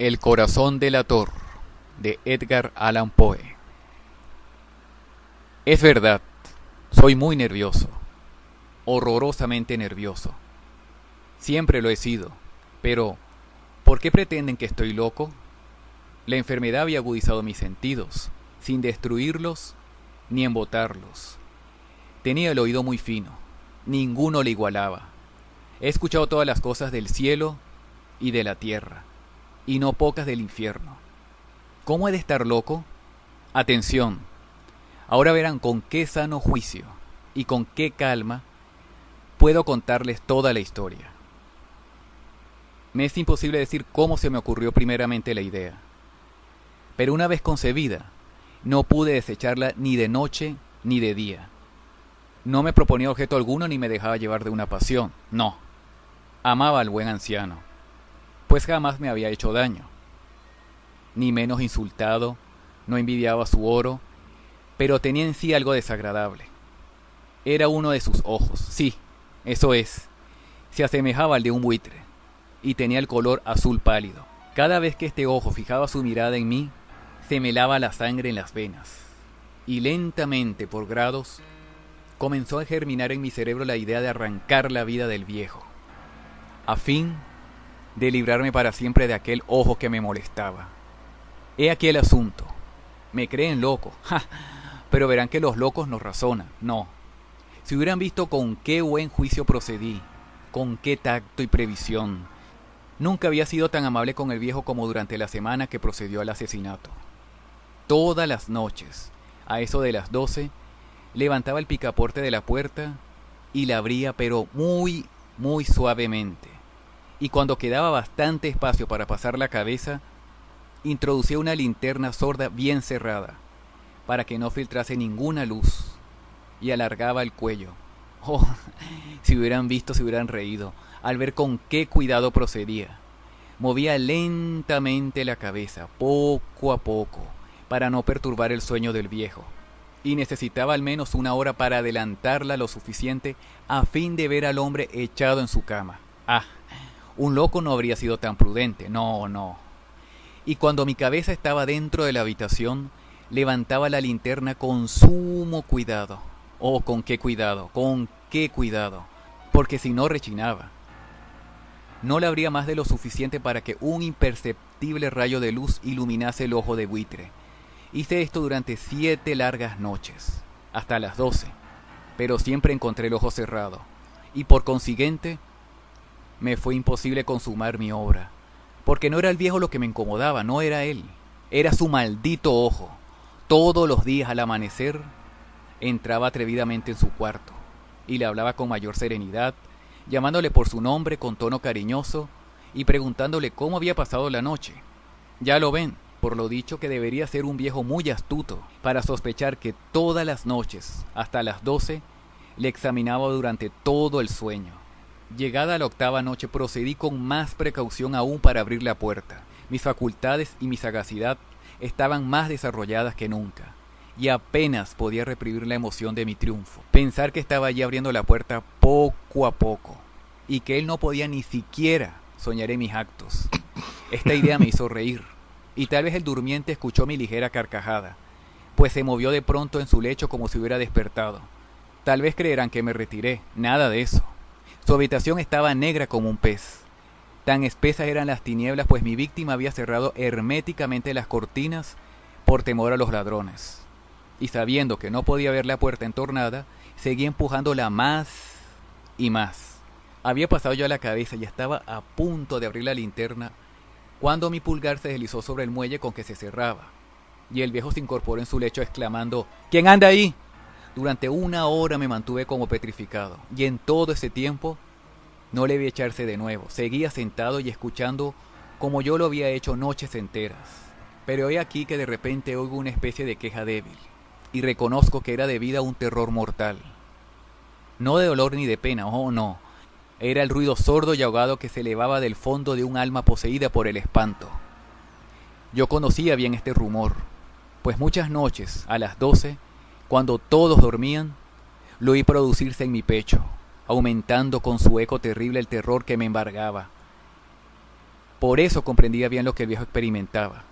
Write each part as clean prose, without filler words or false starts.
El corazón delator, de Edgar Allan Poe. Es verdad, soy muy nervioso, horrorosamente nervioso. Siempre lo he sido, pero ¿por qué pretenden que estoy loco? La enfermedad había agudizado mis sentidos, sin destruirlos ni embotarlos. Tenía el oído muy fino, ninguno le igualaba. He escuchado todas las cosas del cielo y de la tierra, y no pocas del infierno. ¿Cómo he de estar loco? Atención, ahora verán con qué sano juicio y con qué calma puedo contarles toda la historia. Me es imposible decir cómo se me ocurrió primeramente la idea, pero una vez concebida, no pude desecharla ni de noche ni de día. No me proponía objeto alguno ni me dejaba llevar de una pasión, no. Amaba al buen anciano, pues jamás me había hecho daño, ni menos insultado, no envidiaba su oro, pero tenía en sí algo desagradable. Era uno de sus ojos, sí, eso es, se asemejaba al de un buitre, y tenía el color azul pálido. Cada vez que este ojo fijaba su mirada en mí, se me helaba la sangre en las venas, y lentamente, por grados, comenzó a germinar en mi cerebro la idea de arrancar la vida del viejo, a fin de librarme para siempre de aquel ojo que me molestaba. He aquí el asunto. Me creen loco, ¡ja! Pero verán que los locos no razonan, no. Si hubieran visto con qué buen juicio procedí, con qué tacto y previsión. Nunca había sido tan amable con el viejo como durante la semana que procedió al asesinato. Todas las noches, a eso de las 12, levantaba el picaporte de la puerta y la abría, pero muy, muy suavemente. Y cuando quedaba bastante espacio para pasar la cabeza, introducía una linterna sorda bien cerrada, para que no filtrase ninguna luz, y alargaba el cuello. Oh, si hubieran visto, se hubieran reído, al ver con qué cuidado procedía. Movía lentamente la cabeza, poco a poco, para no perturbar el sueño del viejo, y necesitaba al menos una hora para adelantarla lo suficiente a fin de ver al hombre echado en su cama. Ah, un loco no habría sido tan prudente, no, no. Y cuando mi cabeza estaba dentro de la habitación, levantaba la linterna con sumo cuidado. Oh, con qué cuidado, porque si no rechinaba. No le abría más de lo suficiente para que un imperceptible rayo de luz iluminase el ojo de buitre. Hice esto durante 7 largas noches, hasta las 12, pero siempre encontré el ojo cerrado, y por consiguiente me fue imposible consumar mi obra, porque no era el viejo lo que me incomodaba, no era él, era su maldito ojo. Todos los días al amanecer entraba atrevidamente en su cuarto, y le hablaba con mayor serenidad, llamándole por su nombre con tono cariñoso, y preguntándole cómo había pasado la noche. Ya lo ven, por lo dicho, que debería ser un viejo muy astuto para sospechar que todas las noches, hasta las 12, le examinaba durante todo el sueño. Llegada la 8ª noche, procedí con más precaución aún para abrir la puerta. Mis facultades y mi sagacidad estaban más desarrolladas que nunca, y apenas podía reprimir la emoción de mi triunfo. Pensar que estaba allí abriendo la puerta poco a poco, y que él no podía ni siquiera soñar en mis actos. Esta idea me hizo reír, y tal vez el durmiente escuchó mi ligera carcajada, pues se movió de pronto en su lecho como si hubiera despertado. Tal vez creerán que me retiré, nada de eso. Su habitación estaba negra como un pez. Tan espesas eran las tinieblas, pues mi víctima había cerrado herméticamente las cortinas por temor a los ladrones. Y sabiendo que no podía ver la puerta entornada, seguí empujándola más y más. Había pasado ya la cabeza y estaba a punto de abrir la linterna, cuando mi pulgar se deslizó sobre el muelle con que se cerraba, y el viejo se incorporó en su lecho exclamando: «¿Quién anda ahí?». Durante 1 hora me mantuve como petrificado, y en todo ese tiempo no le vi echarse de nuevo. Seguía sentado y escuchando como yo lo había hecho noches enteras. Pero he aquí que de repente oigo una especie de queja débil, y reconozco que era debida a un terror mortal. No de dolor ni de pena, oh no. Era el ruido sordo y ahogado que se elevaba del fondo de un alma poseída por el espanto. Yo conocía bien este rumor, pues muchas noches, a las 12, cuando todos dormían, lo oí producirse en mi pecho, aumentando con su eco terrible el terror que me embargaba. Por eso comprendía bien lo que el viejo experimentaba,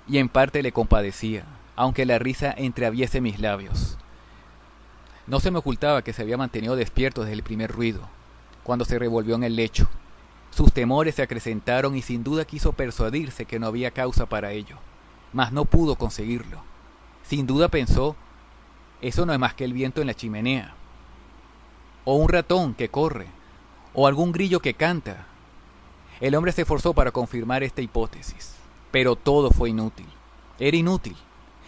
y en parte le compadecía, aunque la risa entreabriese mis labios. No se me ocultaba que se había mantenido despierto desde el primer ruido, cuando se revolvió en el lecho. Sus temores se acrecentaron y sin duda quiso persuadirse que no había causa para ello, mas no pudo conseguirlo. Sin duda pensó, eso no es más que el viento en la chimenea, o un ratón que corre, o algún grillo que canta. El hombre se esforzó para confirmar esta hipótesis, pero todo fue inútil. Era inútil,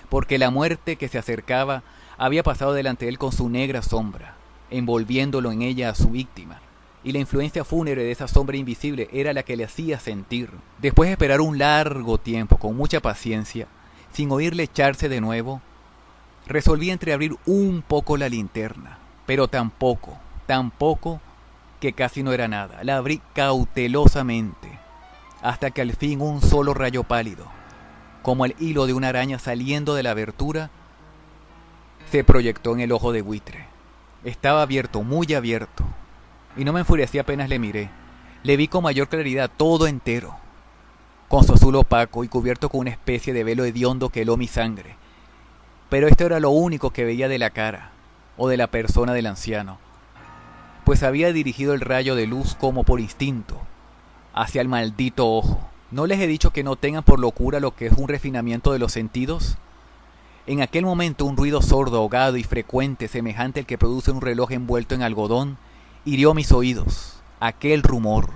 porque la muerte que se acercaba había pasado delante de él con su negra sombra, envolviéndolo en ella a su víctima, y la influencia fúnebre de esa sombra invisible era la que le hacía sentir. Después de esperar un largo tiempo, con mucha paciencia, sin oírle echarse de nuevo, resolví entreabrir un poco la linterna, pero tan poco que casi no era nada. La abrí cautelosamente, hasta que al fin un solo rayo pálido, como el hilo de una araña saliendo de la abertura, se proyectó en el ojo de buitre. Estaba abierto, muy abierto, y no me enfurecí apenas le miré. Le vi con mayor claridad todo entero, con su azul opaco y cubierto con una especie de velo hediondo que heló mi sangre. Pero esto era lo único que veía de la cara, o de la persona del anciano, pues había dirigido el rayo de luz como por instinto, hacia el maldito ojo. ¿No les he dicho que no tengan por locura lo que es un refinamiento de los sentidos? En aquel momento un ruido sordo, ahogado y frecuente, semejante al que produce un reloj envuelto en algodón, hirió mis oídos. Aquel rumor.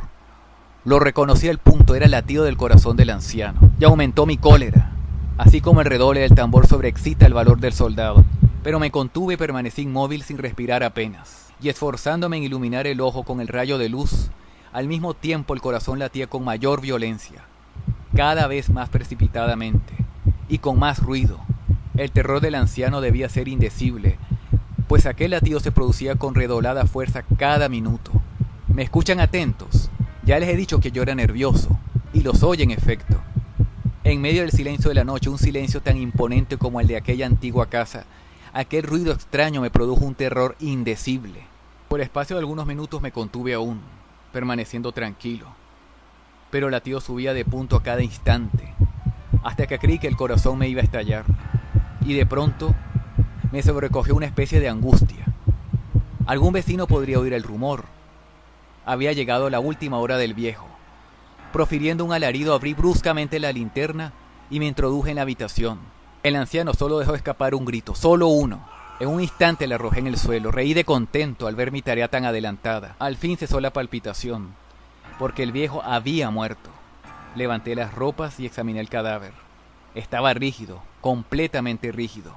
Lo reconocí al punto, era el latido del corazón del anciano. Y aumentó mi cólera, así como el redoble del tambor sobreexcita el valor del soldado. Pero me contuve y permanecí inmóvil sin respirar apenas, y esforzándome en iluminar el ojo con el rayo de luz, al mismo tiempo el corazón latía con mayor violencia, cada vez más precipitadamente, y con más ruido. El terror del anciano debía ser indecible, pues aquel latido se producía con redoblada fuerza cada minuto. ¿Me escuchan atentos? Ya les he dicho que yo era nervioso, y lo soy en efecto. En medio del silencio de la noche, un silencio tan imponente como el de aquella antigua casa, aquel ruido extraño me produjo un terror indecible. Por espacio de algunos minutos me contuve aún, permaneciendo tranquilo, pero el latido subía de punto a cada instante, hasta que creí que el corazón me iba a estallar, y de pronto me sobrecogió una especie de angustia. Algún vecino podría oír el rumor. Había llegado la última hora del viejo. Profiriendo un alarido, abrí bruscamente la linterna y me introduje en la habitación. El anciano solo dejó escapar un grito, solo uno. En un instante la arrojé en el suelo. Reí de contento al ver mi tarea tan adelantada. Al fin cesó la palpitación, porque el viejo había muerto. Levanté las ropas y examiné el cadáver. Estaba rígido, completamente rígido.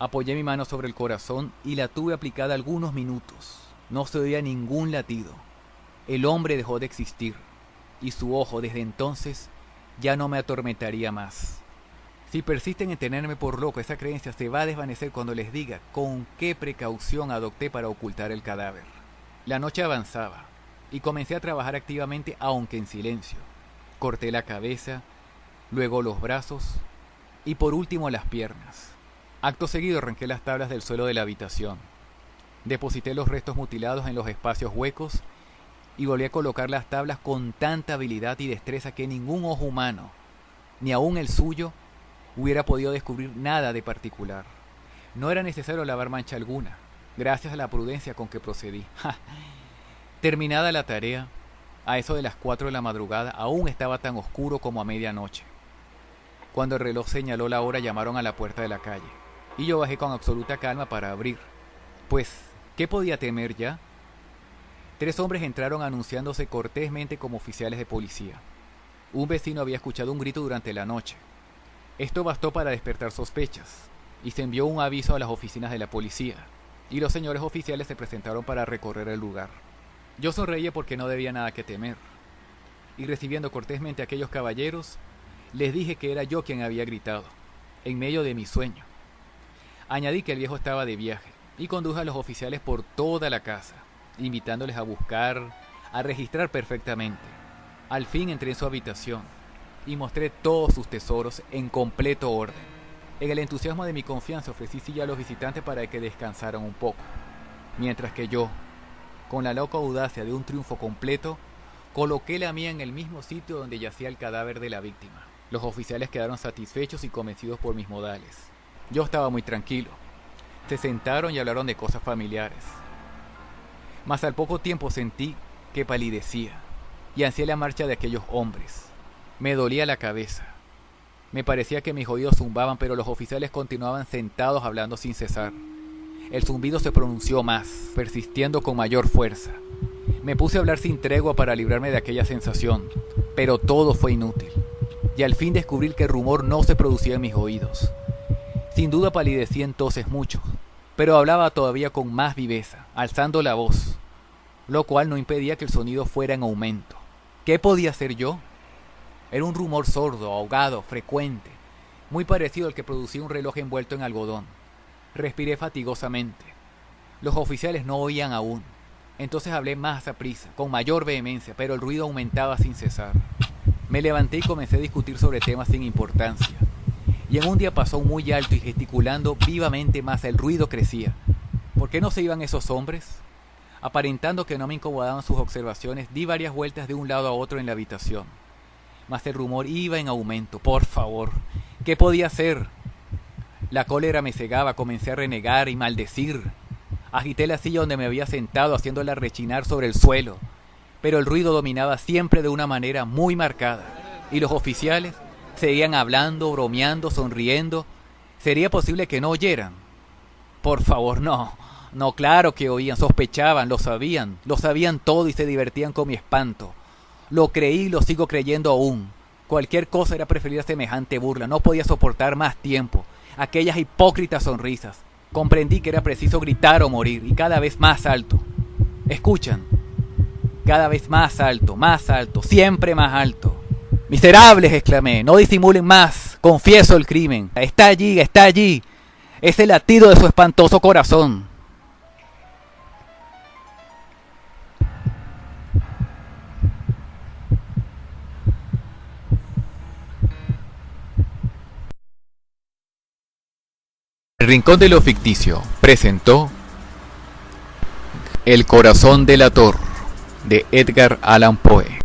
Apoyé mi mano sobre el corazón y la tuve aplicada algunos minutos. No se oía ningún latido. El hombre dejó de existir, y su ojo desde entonces ya no me atormentaría más. Si persisten en tenerme por loco, esa creencia se va a desvanecer cuando les diga con qué precaución adopté para ocultar el cadáver. La noche avanzaba, y comencé a trabajar activamente, aunque en silencio. Corté la cabeza, luego los brazos, y por último las piernas. Acto seguido arranqué las tablas del suelo de la habitación. Deposité los restos mutilados en los espacios huecos y volví a colocar las tablas con tanta habilidad y destreza que ningún ojo humano, ni aun el suyo, hubiera podido descubrir nada de particular. No era necesario lavar mancha alguna, gracias a la prudencia con que procedí. Terminada la tarea, a eso de las 4 de la madrugada, aún estaba tan oscuro como a medianoche. Cuando el reloj señaló la hora, llamaron a la puerta de la calle, y yo bajé con absoluta calma para abrir. Pues, ¿qué podía temer ya? 3 hombres entraron anunciándose cortésmente como oficiales de policía. Un vecino había escuchado un grito durante la noche. Esto bastó para despertar sospechas, y se envió un aviso a las oficinas de la policía, y los señores oficiales se presentaron para recorrer el lugar. Yo sonreía porque no debía nada que temer, y recibiendo cortésmente a aquellos caballeros, les dije que era yo quien había gritado, en medio de mi sueño. Añadí que el viejo estaba de viaje, y conduje a los oficiales por toda la casa, invitándoles a buscar, a registrar perfectamente. Al fin entré en su habitación, y mostré todos sus tesoros en completo orden. En el entusiasmo de mi confianza ofrecí silla a los visitantes para que descansaran un poco, mientras que yo, con la loca audacia de un triunfo completo, Coloqué la mía en el mismo sitio donde yacía el cadáver de la víctima. Los oficiales quedaron satisfechos y convencidos por mis modales. Yo estaba muy tranquilo. Se sentaron y hablaron de cosas familiares. Mas al poco tiempo sentí que palidecía y ansié la marcha de aquellos hombres. Me dolía la cabeza. Me parecía que mis oídos zumbaban, pero los oficiales continuaban sentados hablando sin cesar. El zumbido se pronunció más, persistiendo con mayor fuerza. Me puse a hablar sin tregua para librarme de aquella sensación, pero todo fue inútil. Y al fin descubrí que el rumor no se producía en mis oídos. Sin duda palidecí entonces mucho, pero hablaba todavía con más viveza, alzando la voz, lo cual no impedía que el sonido fuera en aumento. ¿Qué podía hacer yo? Era un rumor sordo, ahogado, frecuente, muy parecido al que producía un reloj envuelto en algodón. Respiré fatigosamente. Los oficiales no oían aún. Entonces hablé más aprisa, con mayor vehemencia, pero el ruido aumentaba sin cesar. Me levanté y comencé a discutir sobre temas sin importancia. Y en un día pasó muy alto y gesticulando vivamente más, el ruido crecía. ¿Por qué no se iban esos hombres? Aparentando que no me incomodaban sus observaciones, di varias vueltas de un lado a otro en la habitación. Mas el rumor iba en aumento. Por favor, ¿qué podía hacer? La cólera me cegaba, comencé a renegar y maldecir. Agité la silla donde me había sentado, haciéndola rechinar sobre el suelo. Pero el ruido dominaba siempre de una manera muy marcada. Y los oficiales seguían hablando, bromeando, sonriendo. ¿Sería posible que no oyeran? Por favor, no. No, claro que oían, sospechaban, lo sabían todo y se divertían con mi espanto. Lo creí y lo sigo creyendo aún. Cualquier cosa era preferir a semejante burla. No podía soportar más tiempo aquellas hipócritas sonrisas. Comprendí que era preciso gritar o morir, y cada vez más alto. ¿Escuchan? Cada vez más alto, siempre más alto. ¡Miserables!, exclamé, no disimulen más, confieso el crimen. Está allí, es el latido de su espantoso corazón. El Rincón de lo Ficticio presentó El corazón delator de Edgar Allan Poe.